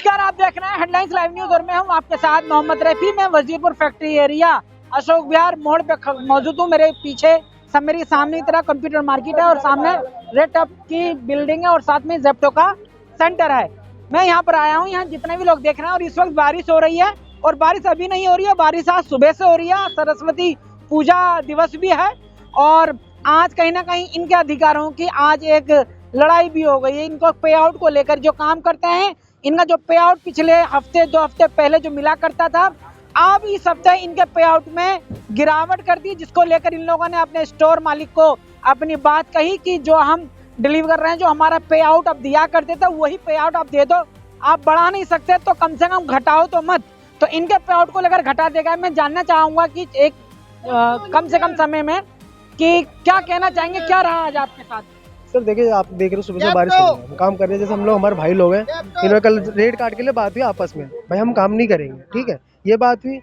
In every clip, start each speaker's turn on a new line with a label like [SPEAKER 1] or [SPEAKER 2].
[SPEAKER 1] नमस्कार, आप देख रहे हैं हेडलाइंस लाइव न्यूज और मैं हूं आपके साथ मोहम्मद रफी। मैं वजीरपुर फैक्ट्री एरिया अशोक विहार मोड़ पे मौजूद हूं। मेरे पीछे मेरी सामने की तरह कंप्यूटर मार्केट है और सामने रेड टॉप की बिल्डिंग है और साथ में जेप्टो का सेंटर है। मैं यहाँ पर आया हूँ, यहाँ जितने भी लोग देख रहे हैं और इस वक्त बारिश हो रही है और बारिश अभी नहीं हो रही है, बारिश आज सुबह से हो रही है। सरस्वती पूजा दिवस भी है और आज कहीं ना कहीं इनके अधिकारों की आज एक लड़ाई भी हो गई है। इनको पे आउट को लेकर जो काम करते हैं, इनका जो पे आउट पिछले हफ्ते 2 हफ्ते पहले जो मिला करता था, अब इस हफ्ते इनके पे आउट में गिरावट कर दी, जिसको लेकर इन लोगों ने अपने स्टोर मालिक को अपनी बात कही कि जो हम डिलीवर कर रहे हैं, जो हमारा पे आउट अब दिया करते थे वही पे आउट आप दे दो, आप बढ़ा नहीं सकते तो कम से कम घटाओ तो मत। तो इनके पे आउट को लेकर घटा देगा। मैं जानना चाहूंगा कि एक कम से कम समय में कि क्या कहना चाहेंगे, क्या रहा आज आपके साथ?
[SPEAKER 2] सर देखिए, आप देख रहे हो सुबह से बारिश हो रही है, हम काम कर रहे हैं। जैसे हम लोग, हमारे भाई लोग हैं, इन्होंने कल रेट काट के लिए बात हुई आपस में, भाई हम काम नहीं करेंगे, ठीक है, ये बात हुई।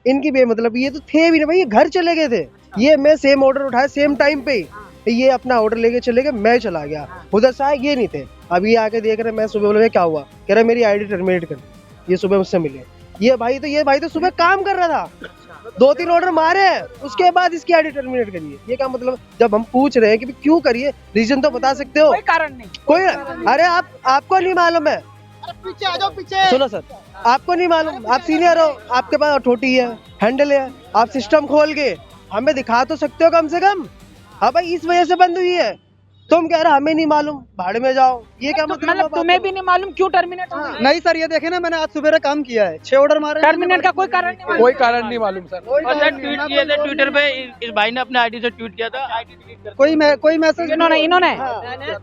[SPEAKER 2] इनकी बेमतलब, ये तो थे भी नहीं भाई, ये घर चले गए थे। ये मैं सेम ऑर्डर उठाया सेम टाइम पे ही, ये अपना ऑर्डर लेके चले गए, मैं चला गया उधर से आया, ये नहीं थे। अभी आके देख रहे, मैं सुबह बोले क्या हुआ, कह रहा मेरी आईडी टर्मिनेट कर। ये सुबह मुझसे मिले, ये भाई तो सुबह काम कर रहा था, 2-3 ऑर्डर मारे हैं, उसके बाद इसकी आईडी टर्मिनेट करिए। ये क्या मतलब? जब हम पूछ रहे हैं कि क्यों करिए, रीजन तो बता सकते हो।
[SPEAKER 1] कोई कारण नहीं,
[SPEAKER 2] कोई, अरे आपको नहीं मालूम है,
[SPEAKER 3] पीछे आ जाओ पीछे।
[SPEAKER 2] सुनो सर, आपको नहीं मालूम, आप सीनियर हो, आपके पास अथॉरिटी है, हैंडल है, आप सिस्टम खोल के हमें दिखा तो सकते हो कम से कम। हाँ भाई, इस वजह से बंद हुई है, तुम कह रहे हमें नहीं मालूम, भाड़ में जाओ, ये क्या
[SPEAKER 1] मतलब तुम्हें भी नहीं मालूम क्यों टर्मिनेट हो गई?
[SPEAKER 3] नहीं सर, ये देखे ना, मैंने आज सुबह काम किया है, 6 ऑर्डर मारे।
[SPEAKER 1] टर्मिनेट का कोई कारण नहीं,
[SPEAKER 4] कोई कारण नहीं मालूम सर।
[SPEAKER 5] और सर ट्वीट किए थे ट्विटर पे, इस भाई ने अपने आईडी से ट्वीट किया था, आईडी डिलीट कर।
[SPEAKER 3] कोई मैसेज
[SPEAKER 1] इन्होंने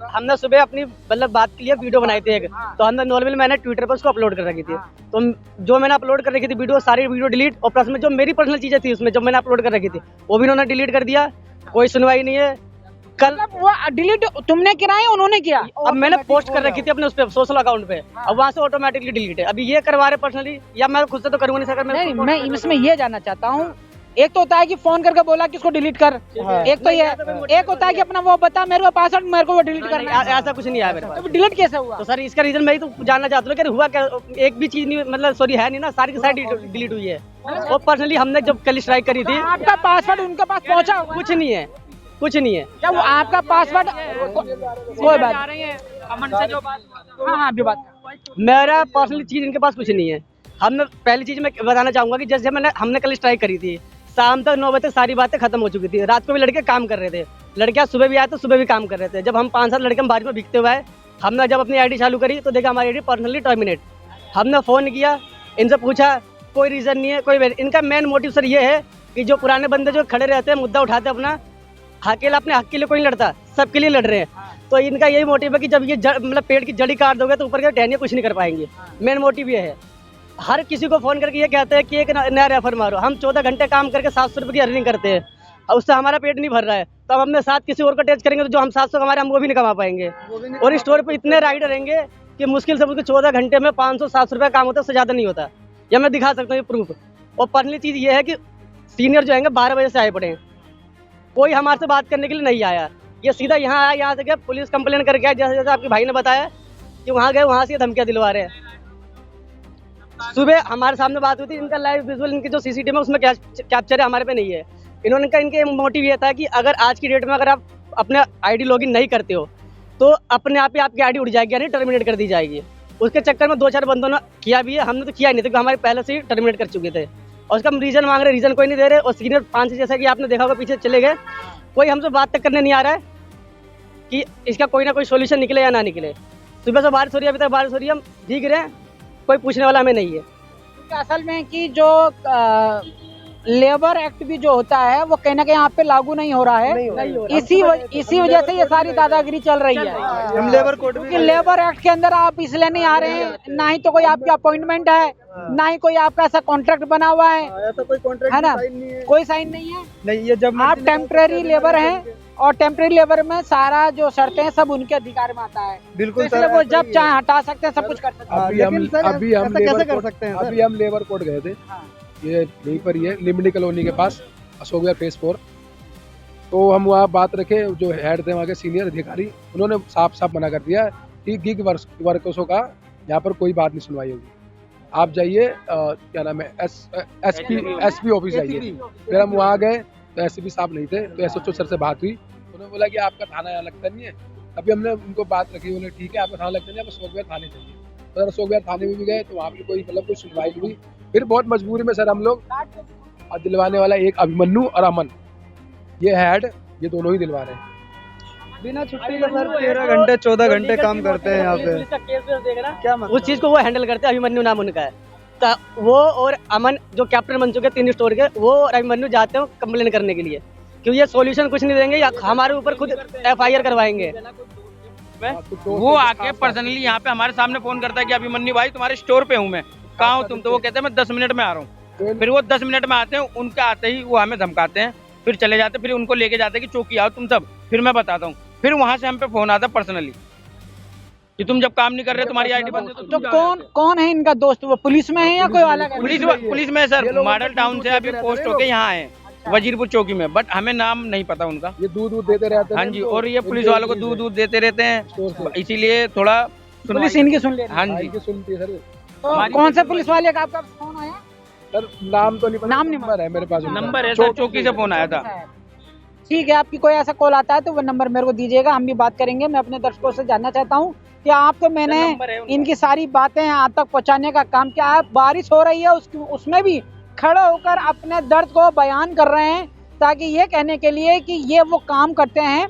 [SPEAKER 6] हमने सुबह अपनी मतलब बात के लिए वीडियो बनाई थी एक, तो हमने नॉर्मल मैंने ट्विटर पर उसको अपलोड कर रखी थी। तो जो मैंने अपलोड कर रखी थी वीडियो, सारी वीडियो डिलीट, और प्लस में जो मेरी पर्सनल चीजें थी उसमें जो मैंने अपलोड कर रखी थी वो भी उन्होंने डिलीट कर दिया। कोई सुनवाई नहीं है। कल
[SPEAKER 1] वो डिलीट तुमने किया है, उन्होंने किया?
[SPEAKER 6] अब मैंने पोस्ट कर रखी थी अपने उस पे सोशल अकाउंट पे, अब वहाँ से ऑटोमेटिकली डिलीट है। अभी ये करवा रहे पर्सनली, या मैं खुद से तो करूंगा नहीं सर।
[SPEAKER 1] नहीं, मैं इसमें ये जानना चाहता हूँ, एक तो होता है कि फोन करके बोला कि इसको डिलीट कर, एक तो ये, एक होता है कि अपना वो बता मेरे को पासवर्ड, मेरे को वो डिलीट करना है।
[SPEAKER 6] ऐसा कुछ नहीं आया मेरे पास।
[SPEAKER 1] तो डिलीट कैसे हुआ?
[SPEAKER 6] तो सर इसका रीजन मैं ही तो जानना चाहता हूँ कि हुआ क्या। एक भी चीज नहीं, मतलब सॉरी है नहीं ना, सारी की सारी डिलीट हुई है। और पर्सनली हमने जब कल स्ट्राइक करी थी,
[SPEAKER 1] आपका पासवर्ड उनके पास पहुँचा?
[SPEAKER 6] कुछ नहीं है, कुछ नहीं है।
[SPEAKER 1] क्या वो आपका पासवर्ड? कोई बात अमन से जो बात, हाँ जो बात,
[SPEAKER 6] मेरा पर्सनल चीज इनके पास कुछ नहीं है। हमने पहली चीज मैं बताना चाहूंगा कि जैसे हमने कल स्ट्राइक करी थी, शाम तक 9 बजे तक सारी बातें खत्म हो चुकी थी। रात को भी लड़के काम कर रहे थे, लड़कियां सुबह भी आए तो सुबह भी काम कर रहे थे। जब हम 5-7 लड़के बारिश में भीगते हुए आए, हमने जब अपनी आईडी चालू करी तो देखा हमारी आईडी पर्सनली टर्मिनेट। हमने फोन किया, इनसे पूछा, कोई रीजन नहीं है, कोई। इनका मेन मोटिव सर ये है कि जो पुराने बंदे जो खड़े रहते हैं, मुद्दा उठाते हैं अपना, अकेला अपने हक के लिए कोई नहीं लड़ता, सबके लिए लड़ रहे हैं। तो इनका यही मोटिव है कि जब ये मतलब पेड़ की जड़ी काट दोगे तो ऊपर के टहनियाँ कुछ नहीं कर पाएंगे। मेन मोटिव ये है। हर किसी को फोन करके ये कहते हैं कि एक नया रेफर मारो। हम 14 घंटे काम करके 700 रुपये की अर्निंग करते हैं, और उससे हमारा पेट नहीं भर रहा है। तो अब हमने साथ किसी और को अटैच करेंगे तो जो हम 700 कमा रहे हैं हम वो भी नहीं कमा पाएंगे। और स्टोर पे इतने राइडर रहेंगे कि मुश्किल से मुश्किल 14 घंटे में 500-700 रुपये काम होता है, उससे ज़्यादा नहीं होता। या मैं दिखा सकता हूँ ये प्रूफ। और पहली चीज़ ये है कि सीनियर जो है 12 बजे से आए पड़े हैं, कोई हमारे से बात करने के लिए नहीं आया। ये सीधा यहाँ आया, यहाँ से क्या पुलिस कंप्लेन करके आया, जैसे जैसे आपके भाई ने बताया कि वहाँ गए, वहाँ से धमकियाँ दिलवा रहे हैं। सुबह हमारे सामने बात हुई थी, इनका लाइव विजुअल, इनकी जो सीसीटीवी है उसमें कैप्चर है, हमारे पे नहीं है। इनके मोटिव ये था कि अगर आज की डेट में अगर आप अपने आईडी लॉगिन नहीं करते हो तो अपने आप ही आपकी आईडी उड़ जाएगी, यानी टर्मिनेट कर दी जाएगी। उसके चक्कर में 2-4 बंदों ने किया भी है, हमने तो किया नहीं था क्योंकि हमारे पहले से ही टर्मिनेट कर चुके थे। और उसका हम रीजन मांग रहे, रीजन कोई नहीं दे रहे। और सीनियर 5 जैसा कि आपने देखा होगा पीछे चले गए, कोई हमसे बात तक करने नहीं आ रहा है कि इसका कोई ना कोई सोल्यूशन निकले या ना निकले। सुबह से बारिश हो रही है, अभी तक बारिश हो रही है, हम भीग रहे हैं, कोई पूछने वाला हमें नहीं है।
[SPEAKER 1] असल में कि जो लेबर एक्ट भी जो होता है वो कहीं ना कहीं यहाँ पे लागू नहीं हो रहा है। इसी वजह से ये सारी दादागिरी चल रही है।
[SPEAKER 3] हम लेबर कोड
[SPEAKER 1] क्योंकि लेबर एक्ट के अंदर आप इसलिए नहीं आ रहे हैं, ना ही तो कोई आपकी अपॉइंटमेंट है, ना ही कोई आपका ऐसा कॉन्ट्रैक्ट बना हुआ है,
[SPEAKER 3] ऐसा कोई कॉन्ट्रैक्ट
[SPEAKER 1] है ना,
[SPEAKER 3] नहीं है।
[SPEAKER 1] कोई साइन नहीं है।
[SPEAKER 3] नहीं, ये जब
[SPEAKER 1] आप टेम्परेरी लेबर हैं और टेम्परेरी लेबर में सारा जो शर्तें हैं सब उनके अधिकार में आता है।
[SPEAKER 3] बिल्कुल
[SPEAKER 1] तो इसलिए वो जब चाहे हटा सकते हैं, सब कुछ कर सकते हैं।
[SPEAKER 4] अभी हम
[SPEAKER 3] कैसे कर सकते हैं?
[SPEAKER 4] अभी हम लेबर कोर्ट गए थे, ये यहीं पर ही है, लिमिटी कॉलोनी के पास, अशोक विहार फेज 4। तो हम वहाँ बात रखे, जो हेड थे वहाँ के सीनियर अधिकारी, उन्होंने साफ साफ मना कर दिया कि गिग वर्कर्सों का यहाँ पर कोई बात नहीं सुनवाई होगी। आप जाइए क्या नाम है एसपी ऑफिस जाइए। फिर हम वहाँ गए तो एसपी साहब नहीं थे, तो एसएचओ सर से बात हुई। उन्होंने बोला कि आपका थाना यहाँ लगता नहीं है। अभी हमने उनको बात रखी, बोले ठीक है आपका थाना लगता नहीं, आपको अशोक विहार थाने चाहिए। तो अशोक विहार थाने में भी गए तो वहाँ भी कोई कोई सुनवाई नहीं हुई। फिर बहुत मजबूरी में सर हम लोग, और दिलवाने वाला एक अभिमन्यु और अमन, ये हेड, ये दोनों ही दिलवा रहे हैं।
[SPEAKER 3] बिना छुट्टी के सर 13 घंटे 14 घंटे काम करते हैं यहाँ पे। क्या मतलब?
[SPEAKER 6] उस चीज को वो हैंडल करते हैं, अभिमन्यु नाम उनका है। तो वो और अमन जो कैप्टन बन चुके 3 स्टोर के, वो और अभिमन्यु जाते हैं कंप्लेन करने के लिए, क्योंकि ये सॉल्यूशन कुछ नहीं देंगे, या हमारे ऊपर खुद FIR करवाएंगे।
[SPEAKER 5] वो आके पर्सनली यहाँ पे हमारे सामने फोन करता है कि अभिमन्यु भाई तुम्हारे स्टोर पे हूँ मैं, कहाँ हूँ तुम? तो वो कहते हैं मैं 10 मिनट में आ रहा हूँ। फिर वो 10 मिनट में आते हैं, उनके आते ही वो हमें धमकाते हैं, फिर चले जाते, फिर उनको लेके जाते हैं कि चौकी आओ तुम सब, फिर मैं बताता हूँ। फिर वहां से हम पे फोन आता पर्सनली कि तुम जब काम नहीं कर रहे तुम्हारी आईडी बंद है।
[SPEAKER 1] तो कौन है इनका दोस्त? वो पुलिस में है या कोई अलग है?
[SPEAKER 5] पुलिस में सर, मॉडल टाउन से अभी पोस्ट होके यहाँ आए वजीरपुर चौकी में, बट हमें नाम नहीं पता उनका।
[SPEAKER 4] ये दूध देते रहते हैं।
[SPEAKER 5] हाँ जी, और ये पुलिस वालों को दूध देते रहते हैं, इसीलिए थोड़ा
[SPEAKER 1] पुलिस इनकी सुन ले।
[SPEAKER 5] हाँ जी,
[SPEAKER 4] सुनती है सर।
[SPEAKER 1] तो कौन से पुलिस वाले का आपका फोन आया?
[SPEAKER 4] सर नाम तो नहीं पता,
[SPEAKER 1] नाम नहीं
[SPEAKER 4] नंबर है मेरे पास।
[SPEAKER 5] नंबर है सर, चौकी से फोन आया था।
[SPEAKER 1] ठीक है, आपकी कोई ऐसा कॉल आता है तो वो नंबर मेरे को दीजिएगा, हम भी बात करेंगे। मैं अपने दर्शकों से जानना चाहता हूँ कि आपको मैंने इनकी सारी बातें आप तक पहुँचाने का काम किया। आप बारिश हो रही है उसमें भी खड़े होकर अपने दर्द को बयान कर रहे हैं, ताकि ये कहने के लिए कि ये वो काम करते हैं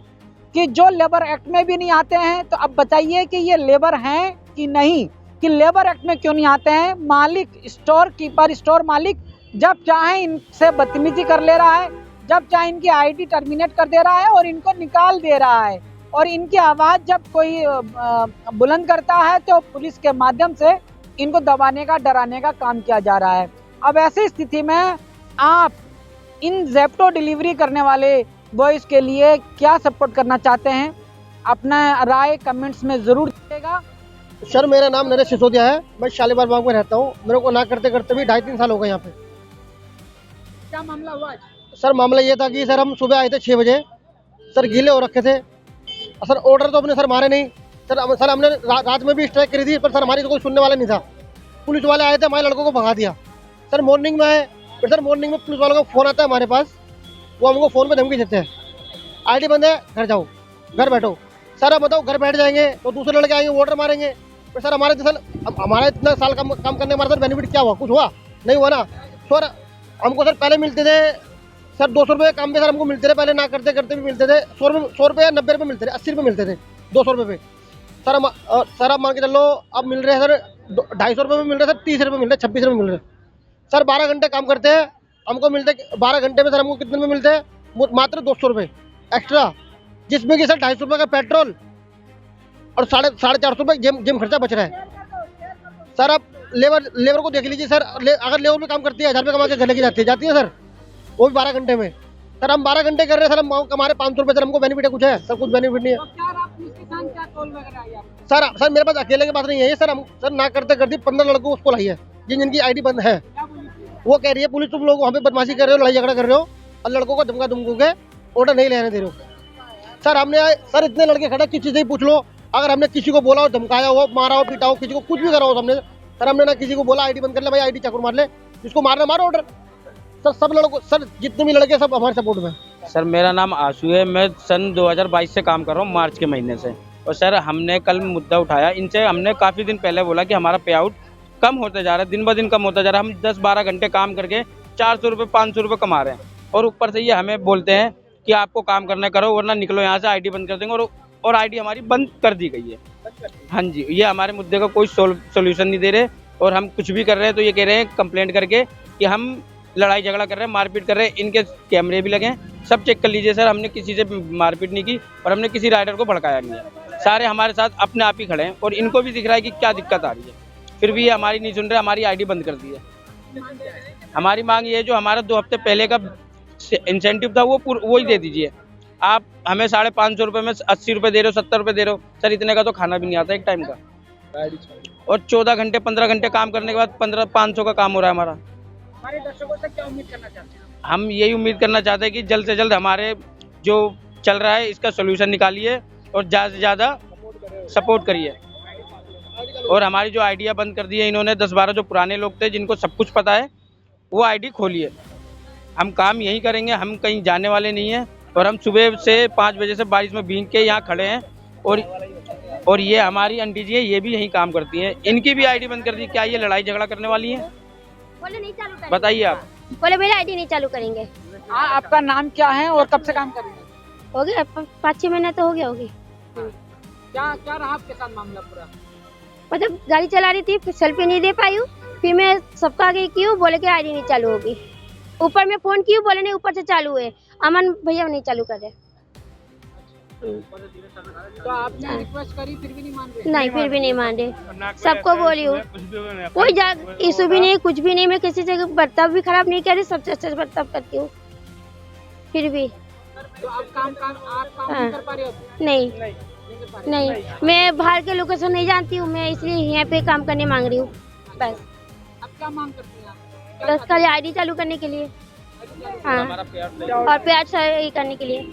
[SPEAKER 1] कि जो लेबर एक्ट में भी नहीं आते हैं। तो अब बताइए कि ये लेबर हैं कि नहीं, कि लेबर एक्ट में क्यों नहीं आते हैं? मालिक, स्टोर कीपर, स्टोर मालिक जब चाहे इनसे बदतमीजी कर ले रहा है, जब चाहे इनकी आईडी टर्मिनेट कर दे रहा है और इनको निकाल दे रहा है, और इनकी आवाज़ जब कोई बुलंद करता है तो पुलिस के माध्यम से इनको दबाने का, डराने का काम किया जा रहा है। अब ऐसी स्थिति में आप इन ज़ेप्टो डिलीवरी करने वाले बॉयज़ के लिए क्या सपोर्ट करना चाहते हैं? अपना राय कमेंट्स में ज़रूर दीजिएगा।
[SPEAKER 2] सर मेरा नाम नरेश सिसोदिया है, मैं शालीमार बाग में रहता हूँ। मेरे को ना करते करते भी 2.5-3 साल हो गए यहाँ पे।
[SPEAKER 1] क्या मामला हुआ?
[SPEAKER 2] सर मामला ये था कि सर हम सुबह आए थे 6 बजे, सर गीले हो रखे थे। सर ऑर्डर तो अपने सर मारे नहीं सर हमने रात में भी स्ट्राइक करी थी, पर सर हमारी तो कोई सुनने वाला नहीं था। पुलिस वाले आए थे, हमारे लड़कों को भगा दिया। सर मॉर्निंग में आए, फिर सर मॉर्निंग में पुलिस वालों का फ़ोन आता है हमारे पास, वो हमको फ़ोन पे धमकी देते हैं, आईडी बंद है, घर जाओ, घर बैठो। सर अब बताओ, घर बैठ जाएंगे तो दूसरे लड़के आएंगे, ऑर्डर मारेंगे। फिर सर हमारा इतना साल काम करने हमारा सर बेनिफिट क्या हुआ? कुछ हुआ नहीं हुआ ना। सर हमको सर पहले मिलते थे सर 200 रुपये काम पे सर हमको मिलते थे, पहले ना करते करते भी मिलते थे 100 रुपये या 90 रुपये मिलते थे, 80 रुपये मिलते थे 200 रुपये पे। सर अब मान के चलो अब मिल रहे हैं सर 250 रुपये में मिल रहे हैं, सर 30 रुपये मिल रहे हैं, 26 रुपये मिल रहे हैं। सर 12 घंटे काम करते हैं, हमको मिलते 12 घंटे में सर हमको कितने में मिलते हैं? मात्र 200 रुपये एक्स्ट्रा, जिसमें कि सर 250 रुपये का पेट्रोल और 450 रुपये जिम खर्चा बच रहा है। सर अब लेबर को देख लीजिए सर, अगर लेबर में काम करती है 1000 रुपये कमा के घर लेके जाती है सर, वो भी 12 घंटे में। सर हम 12 घंटे कर रहे हैं सर, हम हमारे 500 रुपये सर हमको बेनिफिट है? कुछ है सर? कुछ बेनिफिट नहीं है सर। मेरे पास अकेले के पास नहीं है सर, हम सर ना करते करते 15 लड़कों उसको लाई है जिनकी आईडी बंद है। वो कह रही है पुलिस तुम लोग वहाँ पे बदमाशी कर रहे हो, लड़ाई झगड़ा कर रहे हो और लड़कों को धमका के ऑर्डर नहीं लेने दे रहे हो। सर हमने सर इतने लड़के खड़े, किसी से ही पूछ लो, अगर हमने किसी को बोला हो, धमकाया हो, मारा हो, पीटा हो, किसी को कुछ भी करा हो हमने सर, हमने ना किसी को बोला आईडी बंद कर ले भाई, आईडी चाकू मार ले, जिसको मारना मारो ऑर्डर। सर सब लड़कों, सर जितने भी लड़के सब हमारे सपोर्ट में।
[SPEAKER 5] सर मेरा नाम आशु है, मैं सन 2022 से काम कर रहा हूँ, मार्च के महीने से। और सर हमने कल मुद्दा उठाया इनसे, हमने काफ़ी दिन पहले बोला कि हमारा पे आउट कम होते जा रहा है, दिन ब दिन कम होता जा रहा है। हम 10-12 घंटे काम करके 400 रुपये 500 रुपये कमा रहे हैं, और ऊपर से ये हमें बोलते हैं कि आपको काम करना करो वरना निकलो यहाँ से, आईडी बंद कर देंगे। और आईडी हमारी बंद कर दी गई है। हाँ जी, ये हमारे मुद्दे का कोई सोल्यूशन नहीं दे रहे, और हम कुछ भी कर रहे हैं तो ये कह रहे हैं कंप्लेंट करके कि हम लड़ाई झगड़ा कर रहे हैं, मारपीट कर रहे हैं। इनके कैमरे भी लगे हैं, सब चेक कर लीजिए सर। हमने किसी से मारपीट नहीं की और हमने किसी राइडर को भड़काया नहीं है। सारे हमारे साथ अपने आप ही खड़े हैं और इनको भी दिख रहा है कि क्या दिक्कत आ रही है, फिर भी ये हमारी नहीं सुन रहे, हमारी आईडी बंद कर दी है। हमारी मांग ये है, जो हमारा 2 हफ्ते पहले का इंसेंटिव था वो ही दे दीजिए। आप हमें 550 रुपये में 80 रुपये दे रहे हो, 70 रुपये दे रहे हो सर, इतने का तो खाना भी नहीं आता एक टाइम का। और 14 घंटे 15 घंटे काम करने के बाद 1500 का काम हो रहा है हमारा।
[SPEAKER 1] हमारे दर्शकों से क्या उम्मीद करना चाहते हैं?
[SPEAKER 5] हम यही उम्मीद करना चाहते हैं कि जल्द से जल्द हमारे जो चल रहा है इसका सोल्यूशन निकालिए और ज़्यादा से ज़्यादा सपोर्ट करिए। और हमारी जो आइडिया बंद कर दी है इन्होंने। 10-12 जो पुराने लोग थे जिनको सब कुछ पता है वो आईडी खोली है। हम काम यही करेंगे, हम कहीं जाने वाले नहीं हैं। और हम सुबह से 5 बजे से बारिश में भीग के यहाँ खड़े हैं। और ये हमारी आंटी जी है, ये भी यही काम करती हैं। इनकी भी आईडी बंद कर दी। क्या ये लड़ाई झगड़ा करने वाली है?
[SPEAKER 7] बोले नहीं चालू करेंगे।
[SPEAKER 5] बताइए आप।
[SPEAKER 7] बोले मेरी आईडी नहीं चालू करेंगे।
[SPEAKER 1] हाँ, आपका नाम क्या है और कब से काम कर रहे हैं?
[SPEAKER 7] हो गया 5-6 महीने तो हो गया होगी।
[SPEAKER 1] क्या क्या रहा आपके साथ मामला पूरा?
[SPEAKER 7] मतलब गाड़ी चला रही थी, फिर सेल्फी नहीं दे पाई हूँ, फिर मैं सबका आगे की हूँ, बोले कि आईडी नहीं चालू होगी। ऊपर में फोन की हूँ, बोले नहीं ऊपर से चालू है। अमन भैया नहीं चालू कर रहे।
[SPEAKER 1] तो आपने रिक्वेस्ट करी फिर भी नहीं मान रहे?
[SPEAKER 7] नहीं, फिर भी नहीं मान रहे। सबको बोली हूँ, कोई इशू भी नहीं, कुछ भी नहीं। मैं किसी से बर्ताव भी खराब नहीं कर रही, सबसे अच्छा बर्ताव करती हूँ। फिर भी
[SPEAKER 1] तो आप काम
[SPEAKER 7] हाँ।
[SPEAKER 1] नहीं कर पा रहे हो?
[SPEAKER 7] नहीं, मैं बाहर के लोकेशन नहीं जानती हूँ, मैं इसलिए यहाँ पे काम करने मांग रही हूँ बस।
[SPEAKER 1] अब क्या मांग करते हैं आप?
[SPEAKER 7] बस खाली आईडी चालू करने के लिए, हाँ, और प्याज सही करने के लिए।